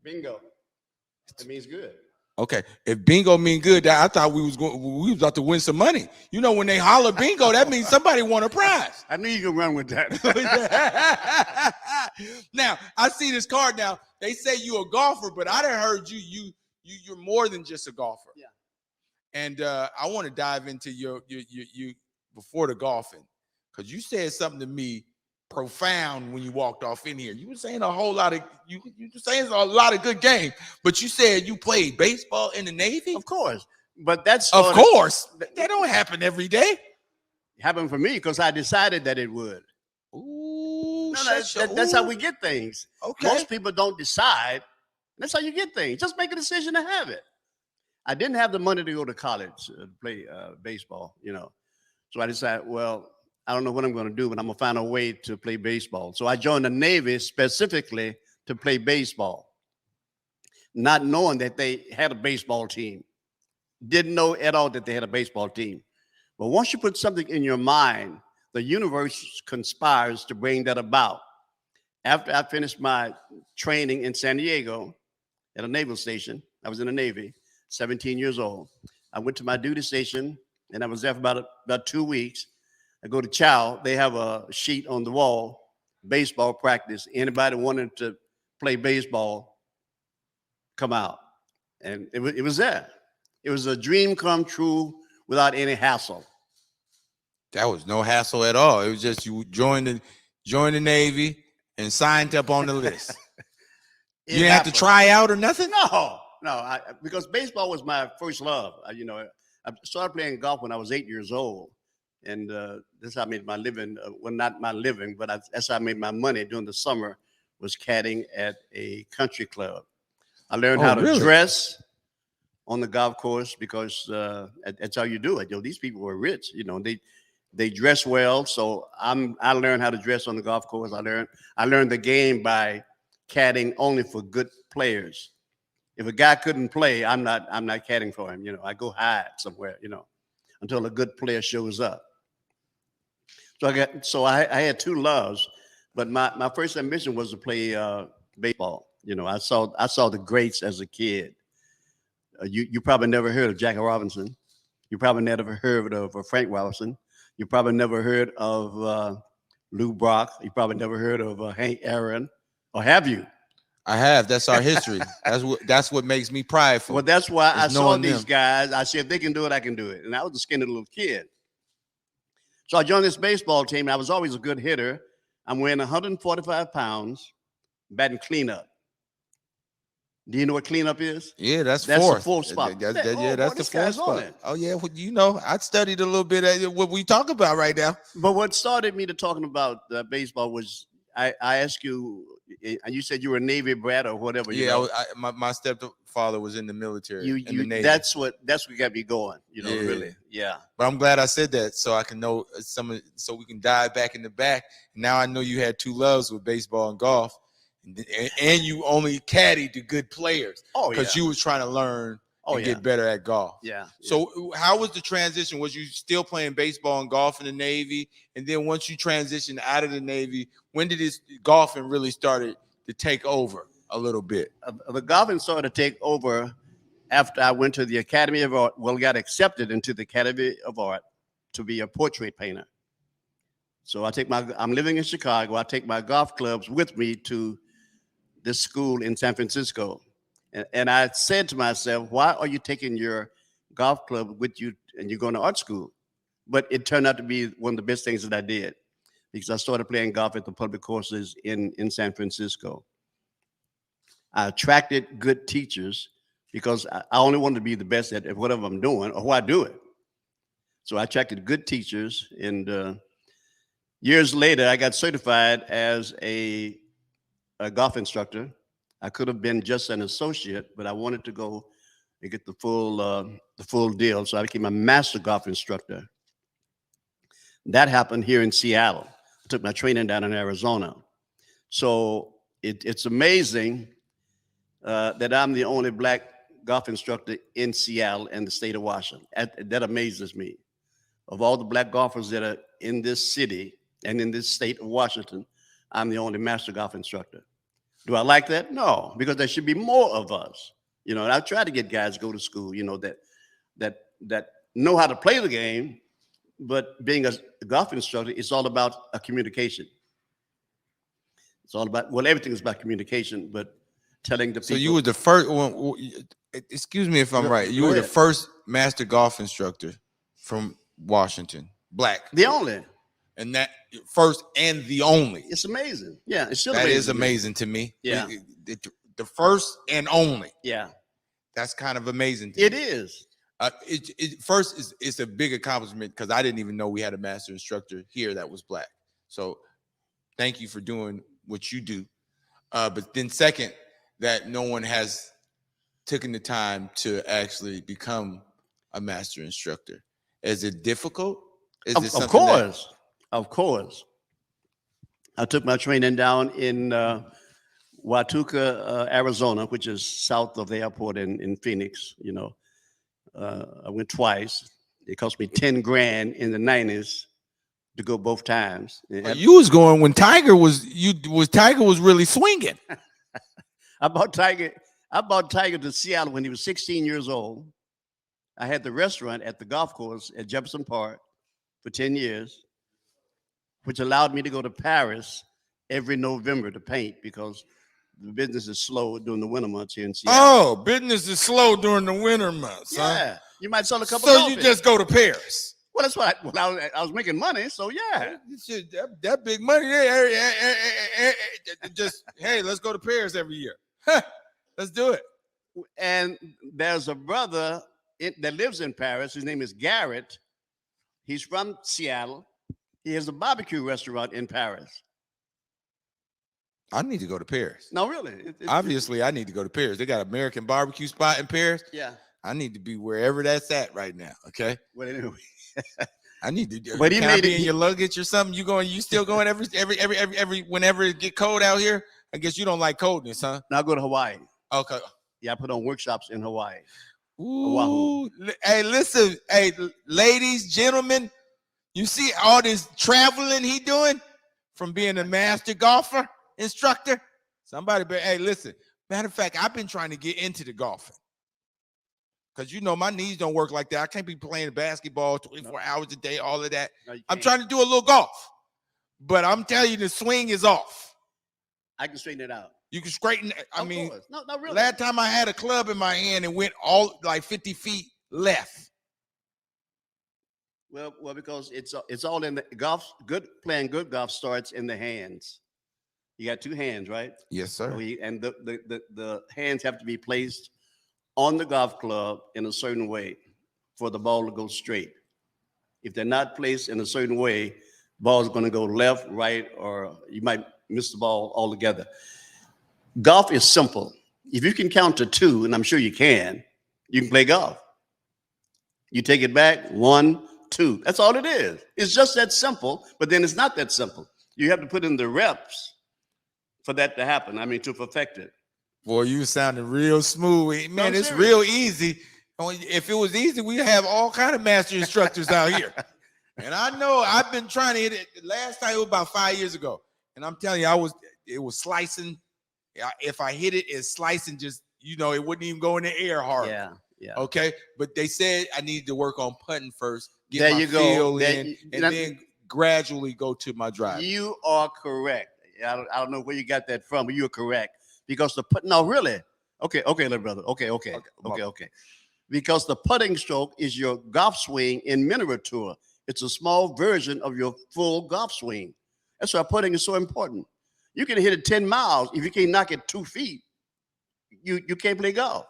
Bingo. It means good. Okay, if bingo mean good, I thought we was about to win some money. You know, when they holler bingo, that means somebody won a prize. I knew you could run with that. Now, I see this card now. They say you a golfer, but I done heard you're more than just a golfer. Yeah. And I want to dive into you before the golfing, because you said something to me profound when you walked off in here. You were saying a whole lot of you were saying a lot of good game, but you said you played baseball in the Navy. Of course, but that's of course that don't happen every day. It happened for me because I decided that it would. Ooh, that's how we get things. Okay, most people don't decide. That's how you get things. Just make a decision to have it. I didn't have the money to go to college to play baseball, so I decided, well, I don't know what I'm going to do, but I'm going to find a way to play baseball. So I joined the Navy specifically to play baseball, not knowing that they had a baseball team. Didn't know at all that they had a baseball team. But once you put something in your mind, the universe conspires to bring that about. After I finished my training in San Diego at a naval station, I was in the Navy, 17 years old. I went to my duty station, and I was there for about 2 weeks. I go to Chow. They have a sheet on the wall, baseball practice. Anybody wanting to play baseball, come out. And it was there. It was a dream come true without any hassle. That was no hassle at all. It was just you joined the Navy and signed up on the list. You didn't have to try out or nothing? No, because baseball was my first love. I started playing golf when I was 8 years old. And that's how I made my living. Well, not my living, but that's how I made my money during the summer, was caddying at a country club. I learned how to dress on the golf course because that's how you do it. These people were rich. They dress well. So I learned how to dress on the golf course. I learned the game by caddying only for good players. If a guy couldn't play, I'm not caddying for him. I go hide somewhere. Until a good player shows up. So I had two loves, but my first ambition was to play baseball. I saw the greats as a kid. You probably never heard of Jackie Robinson. You probably never heard of Frank Robinson. You probably never heard of Lou Brock. You probably never heard of Hank Aaron, or have you? I have. That's our history. That's what makes me prideful. Well, that's why I saw these guys. I said, if they can do it, I can do it. And I was a skinny little kid. So I joined this baseball team. I was always a good hitter. I'm weighing 145 pounds, batting cleanup. Do you know what cleanup is? Yeah, that's the fourth spot. That's the fourth spot. Oh, yeah. Well, I studied a little bit of what we talk about right now. But what started me to talking about baseball was I asked you, and you said you were a Navy brat or whatever. Yeah, my stepfather was in the military. In the Navy. That's what got me going. Really. Yeah. But I'm glad I said that so I can know so we can dive back in the back. Now I know you had two loves with baseball and golf, and you only caddied the good players. Oh, because you was trying to learn and get better at golf. Yeah. So how was the transition? Was you still playing baseball and golf in the Navy? And then once you transitioned out of the Navy, when did this golfing really started to take over a little bit? The golfing started to take over after I went to the Academy of Art. Well, got accepted into the Academy of Art to be a portrait painter. So I'm living in Chicago. I take my golf clubs with me to this school in San Francisco. And I said to myself, why are you taking your golf club with you and you're going to art school? But it turned out to be one of the best things that I did, because I started playing golf at the public courses in San Francisco. I attracted good teachers because I only wanted to be the best at whatever I'm doing or who I do it. So I attracted good teachers. And years later, I got certified as a golf instructor. I could have been just an associate, but I wanted to go and get the full deal. So I became a master golf instructor. That happened here in Seattle. I took my training down in Arizona. So it's amazing that I'm the only black golf instructor in Seattle and the state of Washington. That amazes me. Of all the black golfers that are in this city and in this state of Washington, I'm the only master golf instructor. Do I like that? No, because there should be more of us. You know, and I try to get guys to go to school, you know, that know how to play the game, but being a golf instructor, it's all about a communication. It's all about, well, everything is about communication, but telling the people. So you were the first one. Excuse me if I'm right. You Go were the ahead. first master golf instructor from Washington, black, The only. and that first and the only. It's amazing. Yeah, it's still That amazing. is amazing to me. Yeah. The first and only. Yeah, That's kind of amazing. it is. First, it's a big accomplishment because I didn't even know we had a master instructor here that was black. So thank you for doing what you do. But then second, that no one has taken the time to actually become a master instructor. Is it difficult? Is it Of something course. Of course. I took my training down in Watuka, Arizona, which is south of the airport in Phoenix. You know, I went twice. It cost me 10 grand in the 90s to go both times. you was going when Tiger was really swinging. I bought Tiger to Seattle when he was 16 years old. I had the restaurant at the golf course at Jefferson Park for 10 years, which allowed me to go to Paris every November to paint because the business is slow during the winter months here in Seattle. Oh, business is slow during the winter months. Yeah, huh? you might sell a couple. So you just go to Paris. Well, that's what I was making money, so yeah. That big money there. Just hey, let's go to Paris every year. Let's do it. And there's a brother that lives in Paris. His name is Garrett. He's from Seattle. He has a barbecue restaurant in Paris. I need to go to Paris. No, really. Obviously, I need to go to Paris. They got an American barbecue spot in Paris. Yeah. I need to be wherever that's at right now. Okay. Well, anyway. I need to. But he can I made be it. in your luggage or something? You still going every whenever it get cold out here? I guess you don't like coldness, huh? Now I go to Hawaii. Okay. Yeah, I put on workshops in Hawaii. Ooh. Hey, listen, hey, ladies, gentlemen, you see all this traveling he doing from being a master golfer instructor? Somebody, but hey, listen. Matter of fact, I've been trying to get into the golfing. Because you know my knees don't work like that. I can't be playing basketball 24 hours a day, all of that. No, I'm trying to do a little golf. But I'm telling you, the swing is off. I can straighten it out. You can straighten. I mean, course. No, really. last time I had a club in my hand and went all like 50 feet left. Well, because it's all in the golf. Playing good golf starts in the hands. You got two hands, right? Yes, sir. And the hands have to be placed on the golf club in a certain way for the ball to go straight. If they're not placed in a certain way, ball's going to go left, right, or you might miss the ball altogether. Golf is simple. If you can count to 2, and I'm sure you can play golf. You take it back, 1, 2. That's all it is. It's just that simple, but then it's not that simple. You have to put in the reps for that to happen. I mean, to perfect it. Boy, you sounding real smooth. Man, it's serious. real easy. If it was easy, we'd have all kind of master instructors out here. And I know I've been trying to hit it. Last time it was about 5 years ago. And I'm telling you, it was slicing. If I hit it, it's slicing just, it wouldn't even go in the air hard. Yeah. Okay. But they said I needed to work on putting first, get there my you feel go. in, and then gradually go to my drive. You are correct. I don't know where you got that from, but you're correct. Because the put no, really. Okay, little brother. Okay. Because the putting stroke is your golf swing in miniature. It's a small version of your full golf swing. That's why putting is so important. You can hit it 10 miles. If you can't knock it 2 feet, you can't play golf.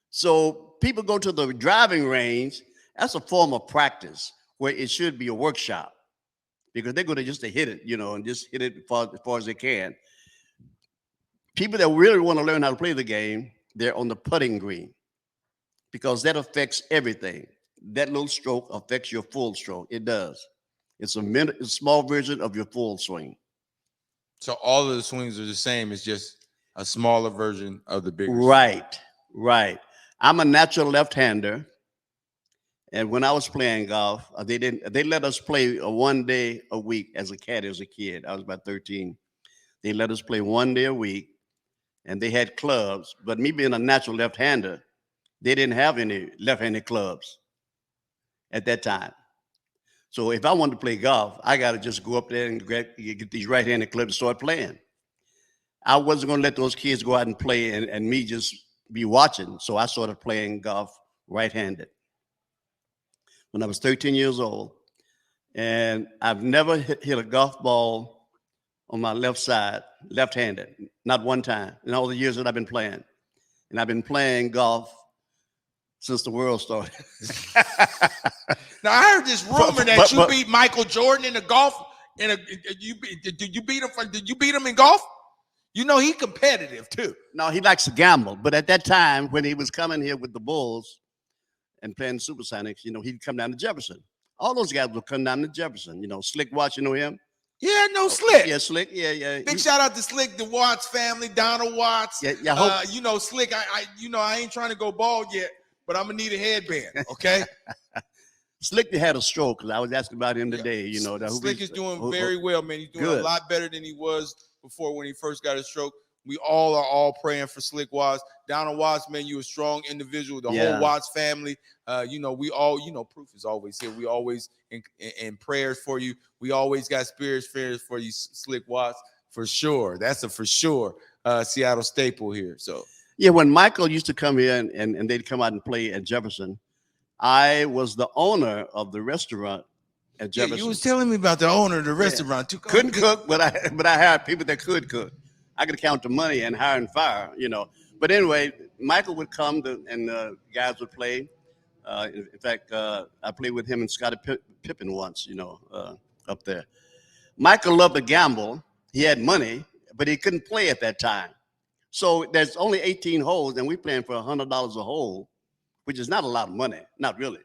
So people go to the driving range. That's a form of practice where it should be a workshop because they're going to just to hit it, and just hit it as far as they can. People that really want to learn how to play the game, they're on the putting green because that affects everything. That little stroke affects your full stroke. It does. It's a small version of your full swing. So all of the swings are the same. It's just a smaller version of the bigger swing. Right. I'm a natural left-hander. And when I was playing golf, they let us play 1 day a week as a caddy as a kid. I was about 13. They let us play 1 day a week, and they had clubs. But me being a natural left-hander, they didn't have any left-handed clubs at that time. So if I wanted to play golf, I got to just go up there and get these right-handed clubs and start playing. I wasn't going to let those kids go out and play and me just be watching. So I started playing golf right-handed when I was 13 years old. And I've never hit a golf ball on my left side, left-handed, not one time in all the years that I've been playing. And I've been playing golf since the world started. Now I heard this rumor that you beat Michael Jordan in the golf. Did you beat him? Did you beat him in golf? You know he's competitive too. No, he likes to gamble. But at that time, when he was coming here with the Bulls and playing Supersonics, he'd come down to Jefferson. All those guys would come down to Jefferson. Slick Watts, you know him? Yeah, no, Slick. Yeah, Slick. Yeah. Big shout out to Slick, the Watts family, Donald Watts. Yeah. Slick. I ain't trying to go bald yet, but I'm gonna need a headband. Okay. Slick had a stroke. I was asking about him today. Slick is doing very well, man. He's doing good. A lot better than he was before when he first got his stroke. We all are praying for Slick Watts. Donald Watts, man, you a strong individual. The whole Watts family. We all, Proof is always here. We always in prayers for you. We always got spirits for you, Slick Watts, for sure. That's a for sure Seattle staple here. So yeah, when Michael used to come here and they'd come out and play at Jefferson, I was the owner of the restaurant at Jefferson. Yeah, you was telling me about the owner of the restaurant too. Couldn't cook, but I hired people that could cook. I could count the money and hire and fire, But anyway, Michael would come and guys would play. In fact, I played with him and Scottie Pippen once, up there. Michael loved to gamble. He had money, but he couldn't play at that time. So there's only 18 holes, and we're playing for $100 a hole, which is not a lot of money. Not really.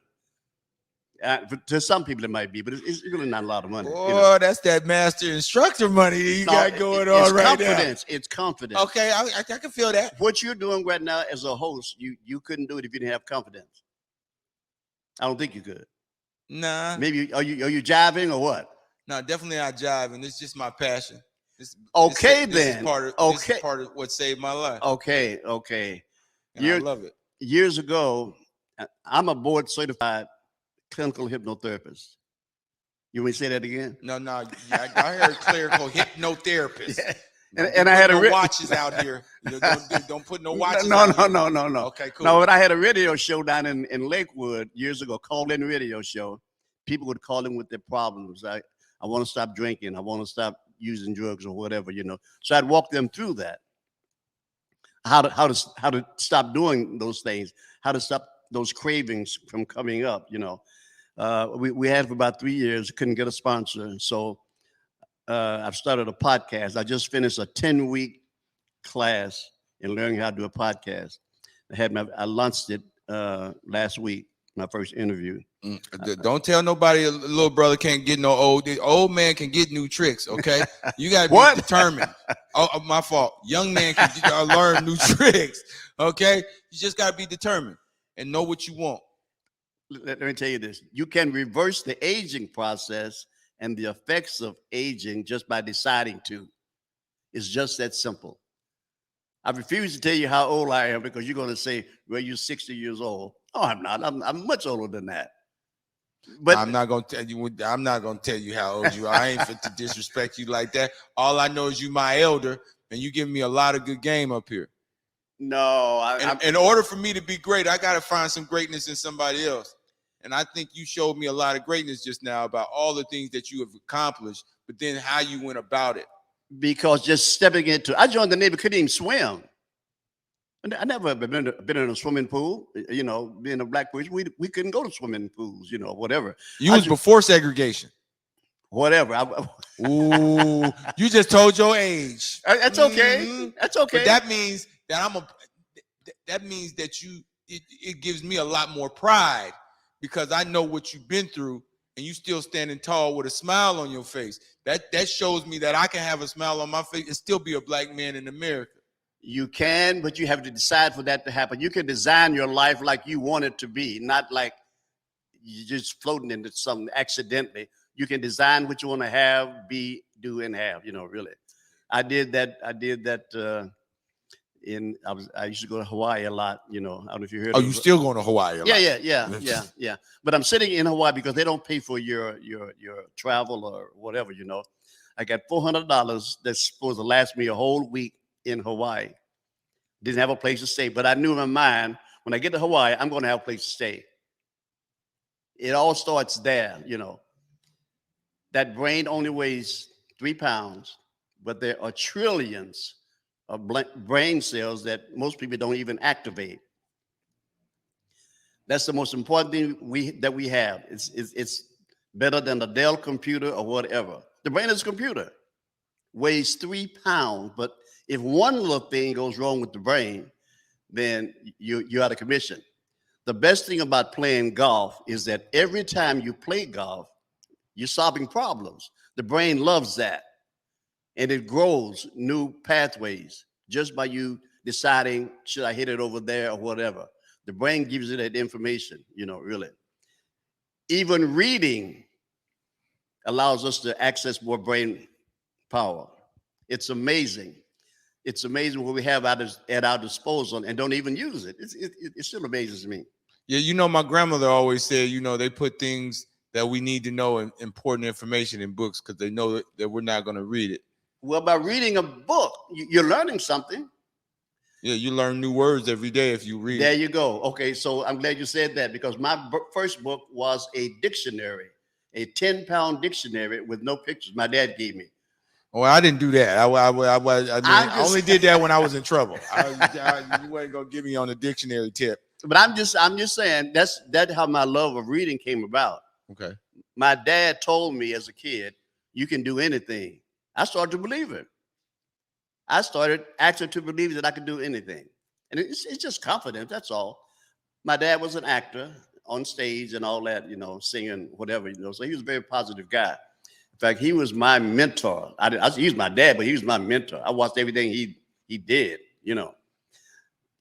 To some people it might be, but it's really not a lot of money. Oh, that's that master instructor money you got going on right confidence. now. It's confidence. Okay, I can feel that. What you're doing right now as a host, you couldn't do it if you didn't have confidence. I don't think you could. Nah. Maybe are you jiving or what? No, definitely not jiving. It's just my passion. This is part of what saved my life. Okay. And I love it. Years ago, I'm a board certified clinical hypnotherapist. You want me to say that again? No. I heard clerical hypnotherapist. Yeah. And I had watches out here. Don't put no watches. No. Okay, cool. No, but I had a radio show down in Lakewood years ago, call-in radio show. People would call in with their problems. I want to stop drinking. I want to stop using drugs or whatever, So I'd walk them through that. How to stop doing those things. How to stop those cravings from coming up. We had for about 3 years, couldn't get a sponsor, so I've started a podcast. I just finished a 10-week class in learning how to do a podcast. I launched it last week, my first interview. Don't tell nobody a little brother can't get no old man can get new tricks. Okay, you gotta be determined. Oh, my fault. Young man can learn new tricks. Okay, you just gotta be determined and know what you want. Let me tell you this: you can reverse the aging process and the effects of aging just by deciding to. It's just that simple. I refuse to tell you how old I am because you're going to say, well, you're 60 years old. Oh, I'm not. I'm much older than that. But I'm not going to tell you. I'm not going to tell you how old you are. I ain't fit to disrespect you like that. All I know is you my elder, and you give me a lot of good game up here. No. In order for me to be great, I got to find some greatness in somebody else. And I think you showed me a lot of greatness just now about all the things that you have accomplished, but then how you went about it. Because just stepping into, I joined the Navy, couldn't even swim. I never been in a swimming pool, being a black person, we couldn't go to swimming pools, whatever. You was before segregation. Whatever. Ooh, you just told your age. That's okay. Mm-hmm. That's okay. But that means that it gives me a lot more pride because I know what you've been through and you still standing tall with a smile on your face. That shows me that I can have a smile on my face and still be a black man in America. You can, but you have to decide for that to happen. You can design your life like you want it to be, not like you're just floating into something accidentally. You can design what you want to have, be, do, and have, really. I did that. I used to go to Hawaii a lot. I don't know if you heard. Oh, of you still going to Hawaii a lot? Yeah. But I'm sitting in Hawaii because they don't pay for your travel or whatever. I got $400 that's supposed to last me a whole week in Hawaii. Didn't have a place to stay, but I knew in my mind when I get to Hawaii, I'm going to have a place to stay. It all starts there. That brain only weighs 3 pounds, but there are trillions of brain cells that most people don't even activate. That's the most important thing we have. It's better than a Dell computer or whatever. The brain is a computer, weighs 3 pounds, but if one little thing goes wrong with the brain, then you're out of commission. The best thing about playing golf is that every time you play golf, you're solving problems. The brain loves that. And it grows new pathways just by you deciding, should I hit it over there or whatever. The brain gives you that information, really. Even reading allows us to access more brain power. It's amazing. It's amazing what we have at our disposal and don't even use it. It still amazes me. Yeah, my grandmother always said, they put things that we need to know and important information in books because they know that we're not going to read it. Well, by reading a book, you're learning something. Yeah, you learn new words every day if you read. There you go. Okay, so I'm glad you said that because my first book was a dictionary, a 10-pound dictionary with no pictures. My dad gave me. Oh, I didn't do that. I only did that when I was in trouble. You wasn't gonna give me on the dictionary tip. But I'm just saying that's how my love of reading came about. Okay. My dad told me as a kid, you can do anything. I started to believe it. I started actually to believe that I could do anything. And it's just confidence, that's all. My dad was an actor on stage and all that, singing, whatever, so he was a very positive guy. In fact, he was my mentor. He was my dad, but he was my mentor. I watched everything he did,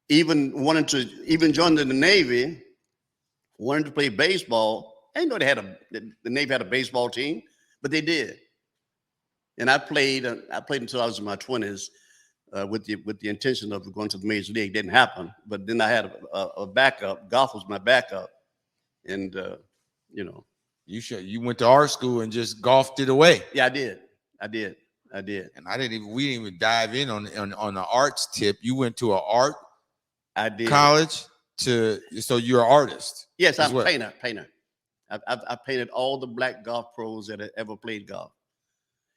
Even joined the Navy, wanted to play baseball. I didn't know the Navy had a baseball team, but they did. And I played until I was in my 20s with the intention of going to the major league. It didn't happen, but then I had a backup. Golf was my backup, and You went to art school and just golfed it away. Yeah, I did. And we didn't even dive in on the arts tip. You went to an art college so you're an artist. Yes, I'm a painter. I painted all the black golf pros that had ever played golf.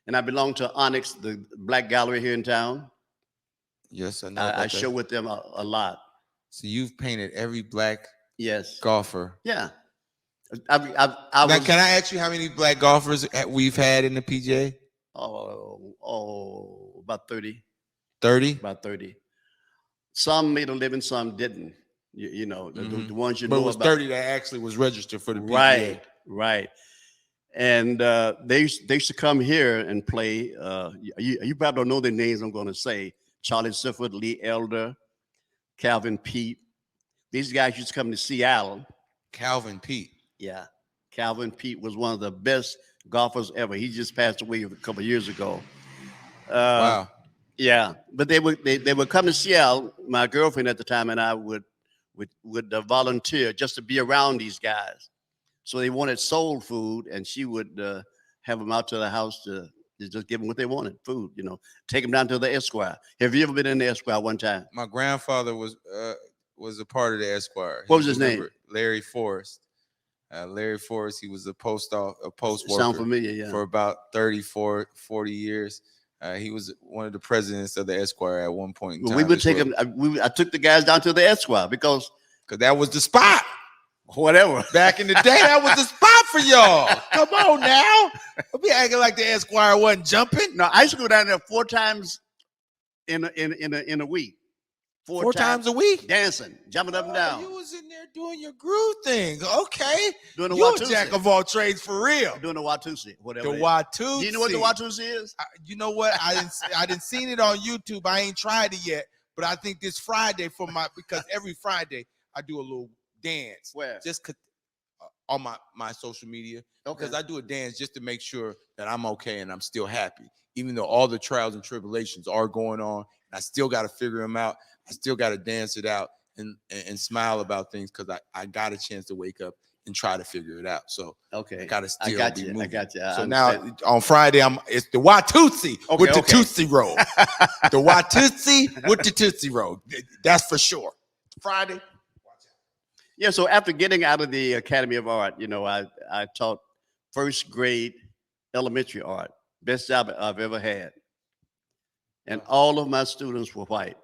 And I belong to Onyx, the black gallery here in town. Yes, I know. I show with them a lot. So you've painted every black golfer. Yeah. Can I ask you how many black golfers we've had in the PGA? About 30. 30? About 30. Some made a living, some didn't. The ones you know about. But it was 30 that actually was registered for the PGA. Right. And they used to come here and play. You probably don't know the names I'm going to say. Charlie Sifford, Lee Elder, Calvin Pete. These guys used to come to Seattle. Calvin Pete. Yeah. Calvin Pete was one of the best golfers ever. He just passed away a couple of years ago. Wow. Yeah. But they would come to Seattle. My girlfriend at the time and I would volunteer just to be around these guys. So they wanted soul food, and she would have them out to the house to just give them what they wanted, food, take them down to the Esquire. Have you ever been in the Esquire one time? My grandfather was a part of the Esquire. What was his name? Larry Forrest. Larry Forrest, he was a post worker. Sound familiar, yeah. For about 40 years. He was one of the presidents of the Esquire at one point in time. We would take him. I took the guys down to the Esquire because that was the spot. Whatever. Back in the day, that was the spot for y'all. Come on now. Don't be acting like the Esquire wasn't jumping. No, I used to go down there 4 times in a week. Four times a week? Dancing, jumping up and down. You was in there doing your groove thing. Okay. Doing the Watusi. You a jack of all trades for real. Doing the Watusi, whatever. The Watusi. Do you know what the Watusi is? You know what? I didn't seen it on YouTube. I ain't tried it yet. But I think this Friday because every Friday I do a little dance. Where? Just on my social media, because I do a dance just to make sure that I'm okay and I'm still happy, even though all the trials and tribulations are going on. I still got to figure them out. I still got to dance it out and smile about things, because I got a chance to wake up and try to figure it out. So okay, I got to still be moving. I got you. So now on Friday, it's the Watusi with the Tootsie Roll. The Watusi with the Tootsie Roll. That's for sure. Friday. Yeah, so after getting out of the Academy of Art, I taught first grade elementary art. Best job I've ever had. And all of my students were white.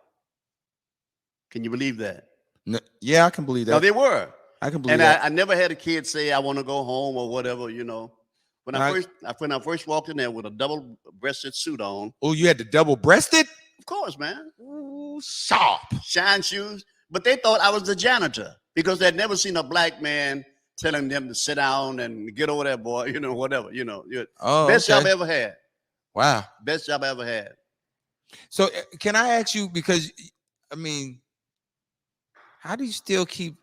Can you believe that? No, yeah, I can believe that. No, they were. I can believe and that. I never had a kid say, I want to go home or whatever, When I first walked in there with a double-breasted suit on. Oh, you had the double-breasted? Of course, man. Ooh, sharp. Shine shoes. But they thought I was the janitor because they'd never seen a black man telling them to sit down and get over there, boy, whatever, Best job I ever had. Wow. Best job I ever had. So can I ask you, because, I mean, how do you still keep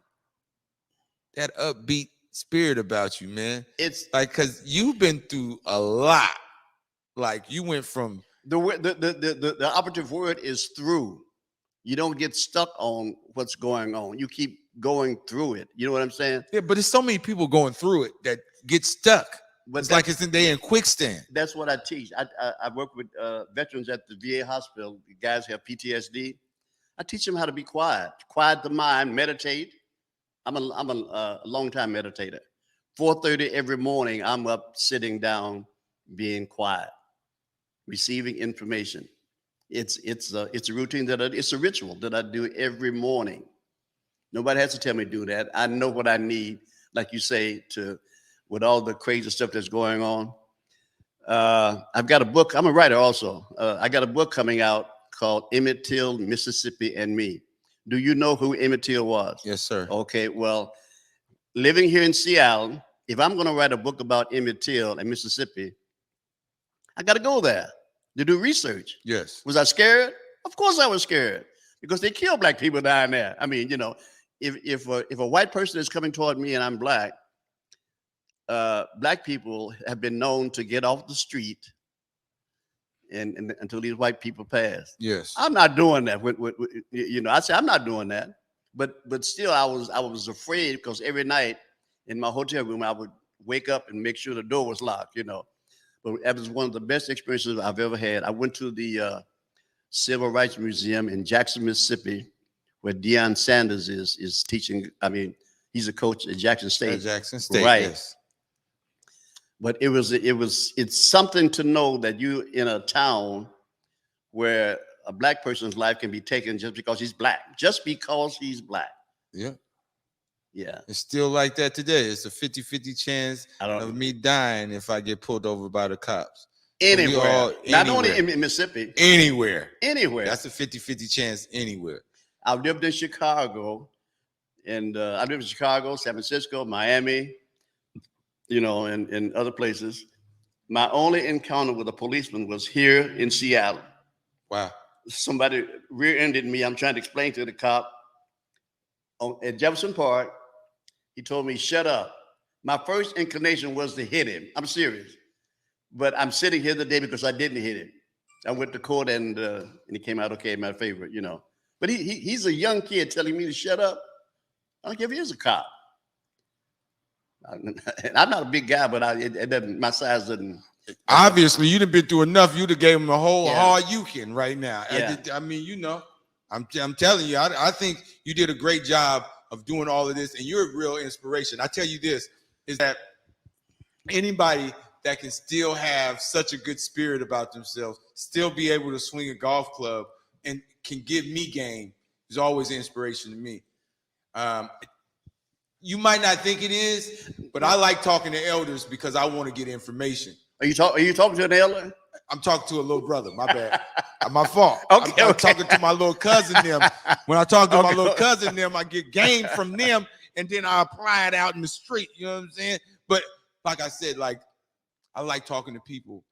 that upbeat spirit about you, man? It's like, because you've been through a lot. Like, you went from the operative word is through. You don't get stuck on what's going on. You keep going through it. You know what I'm saying? Yeah, but there's so many people going through it that get stuck. But it's like they in quicksand. That's what I teach. I work with veterans at the VA hospital. The guys have PTSD. I teach them how to be quiet the mind, meditate. I'm a long time meditator. 4:30 every morning, I'm up sitting down, being quiet, receiving information. It's a routine it's a ritual that I do every morning. Nobody has to tell me to do that. I know what I need, like you say, with all the crazy stuff that's going on. I've got a book. I'm a writer also. I got a book coming out called Emmett Till, Mississippi and Me. Do you know who Emmett Till was? Yes, sir. Okay, well, living here in Seattle, if I'm going to write a book about Emmett Till and Mississippi, I got to go there to do research. Yes. Was I scared? Of course I was scared, because they kill black people down there. I mean, if a white person is coming toward me and I'm black, black people have been known to get off the street and until these white people pass. Yes. I'm not doing that. I say I'm not doing that. But still, I was afraid, because every night in my hotel room, I would wake up and make sure the door was locked. But that was one of the best experiences I've ever had. I went to the Civil Rights Museum in Jackson, Mississippi, where Deion Sanders is teaching. I mean, he's a coach at Jackson State. At Jackson State, right? Yes. But it's something to know that you in a town where a black person's life can be taken just because he's black. Just because he's black. Yeah. Yeah. It's still like that today. It's a 50-50 chance of me dying if I get pulled over by the cops. Anywhere. Not only in Mississippi. Anywhere. Anywhere. That's a 50-50 chance anywhere. I've lived in Chicago, and I've lived in Chicago, San Francisco, Miami, and other places. My only encounter with a policeman was here in Seattle. Wow. Somebody rear-ended me. I'm trying to explain to the cop at Jefferson Park. He told me, shut up. My first inclination was to hit him. I'm serious. But I'm sitting here today because I didn't hit him. I went to court and he came out okay in my favor, But he's a young kid telling me to shut up. I don't care if he is a cop. I'm not a big guy, but it doesn't. My size doesn't. Obviously, you'd have been through enough. You'd have gave him the whole hard you can right now. Yeah. I mean, I'm telling you, I think you did a great job of doing all of this, and you're a real inspiration. I tell you this, is that anybody that can still have such a good spirit about themselves, still be able to swing a golf club and can give me game is always an inspiration to me. You might not think it is, but I like talking to elders because I want to get information. Are you talking to an elder? I'm talking to a little brother. My bad. My fault. Okay, I'm talking to my little cousin them. When I talk to my little cousin them, I get game from them, and then I apply it out in the street. You know what I'm saying? But like I said, I like talking to people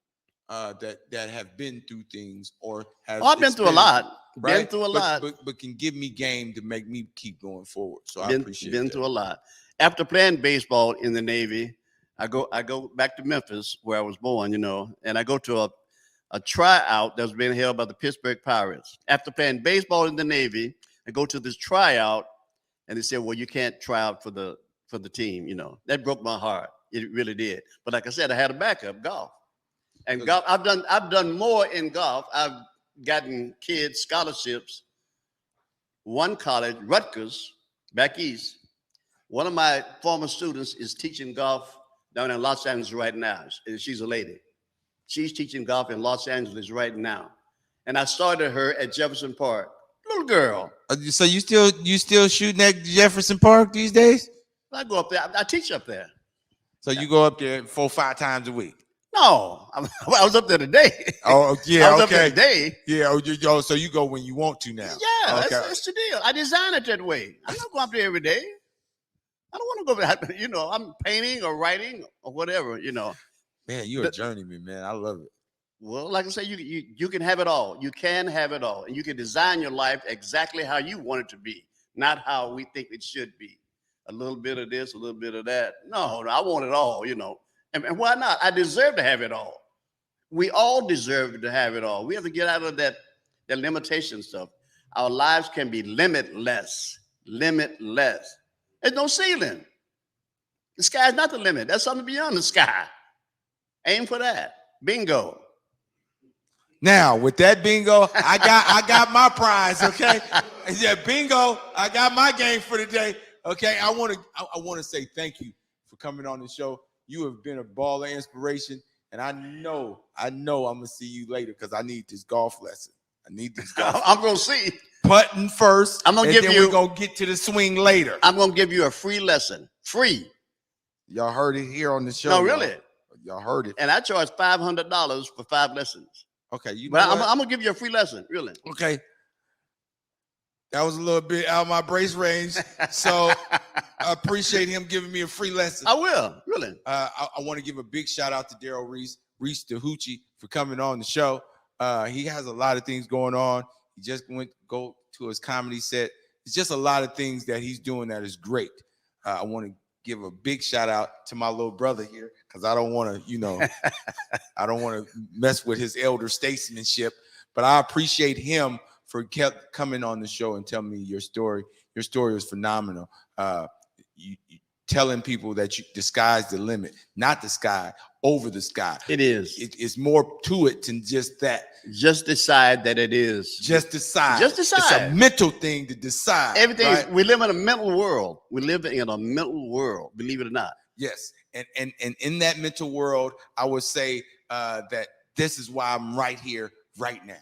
that have been through things or have. Oh, I've been through a lot. Right? Been through a lot. But can give me game to make me keep going forward. So I Been appreciate been that. through a lot. After playing baseball in the Navy, I go back to Memphis where I was born, you know, and I go to a tryout that's been held by the Pittsburgh Pirates. After playing baseball in the Navy, I go to this tryout, and they said, "Well, you can't try out for the team." You know, that broke my heart. It really did. But like I said, I had a backup, golf, and golf. I've done more in golf. I've gotten kids scholarships. One college, Rutgers, back east. One of my former students is teaching golf down in Los Angeles right now. She's a lady. She's teaching golf in Los Angeles right now. And I started her at Jefferson Park. Little girl. So you still shooting at Jefferson Park these days? I go up there. I teach up there. So you go up there 4 or 5 times a week? No, I was up there today. Oh, yeah, I was okay. up there today. Yeah, so you go when you want to now. Yeah, okay. That's the deal. I design it that way. I'm not going up there every day. I don't want to go there. You know, I'm painting or writing or whatever, you know. Man, you're a journeyman, man. I love it. Well, like I say, you can have it all. You can have it all. And you can design your life exactly how you want it to be, not how we think it should be. A little bit of this, a little bit of that. No, I want it all, you know. And why not? I deserve to have it all. We all deserve to have it all. We have to get out of that limitation stuff. Our lives can be limitless. Limitless. There's no ceiling. The sky is not the limit. There's something beyond the sky. Aim for that. Bingo. Now, with that bingo, I got my prize, okay? Yeah, bingo, I got my game for today. Okay, I want to say thank you for coming on the show. You have been a ball of inspiration, and I know I'm gonna see you later because I need this golf lesson. I'm gonna see. Putting first. I'm gonna give you. We're gonna get to the swing later. I'm gonna give you a free lesson. Free. Y'all heard it here on the show. No, really. Y'all heard it. And I charge $500 for 5 lessons. Okay, but I'm gonna give you a free lesson. Really. Okay. That was a little bit out of my brace range, so I appreciate him giving me a free lesson. I will, really. I want to give a big shout out to Daryl Reese the Hoochie, for coming on the show. He has a lot of things going on. He just go to his comedy set. It's just a lot of things that he's doing that is great. I want to give a big shout out to my little brother here because I don't want to, I don't want to mess with his elder statesmanship, but I appreciate him for coming on the show and telling me your story. Your story was phenomenal. You telling people that the sky's the limit, not the sky, over the sky. It is. It's more to it than just that. Just decide that it is. Just decide. Just decide. It's a mental thing to decide. Everything right? We live in a mental world. We live in a mental world, believe it or not. Yes. And in that mental world, I would say that this is why I'm right here, right now.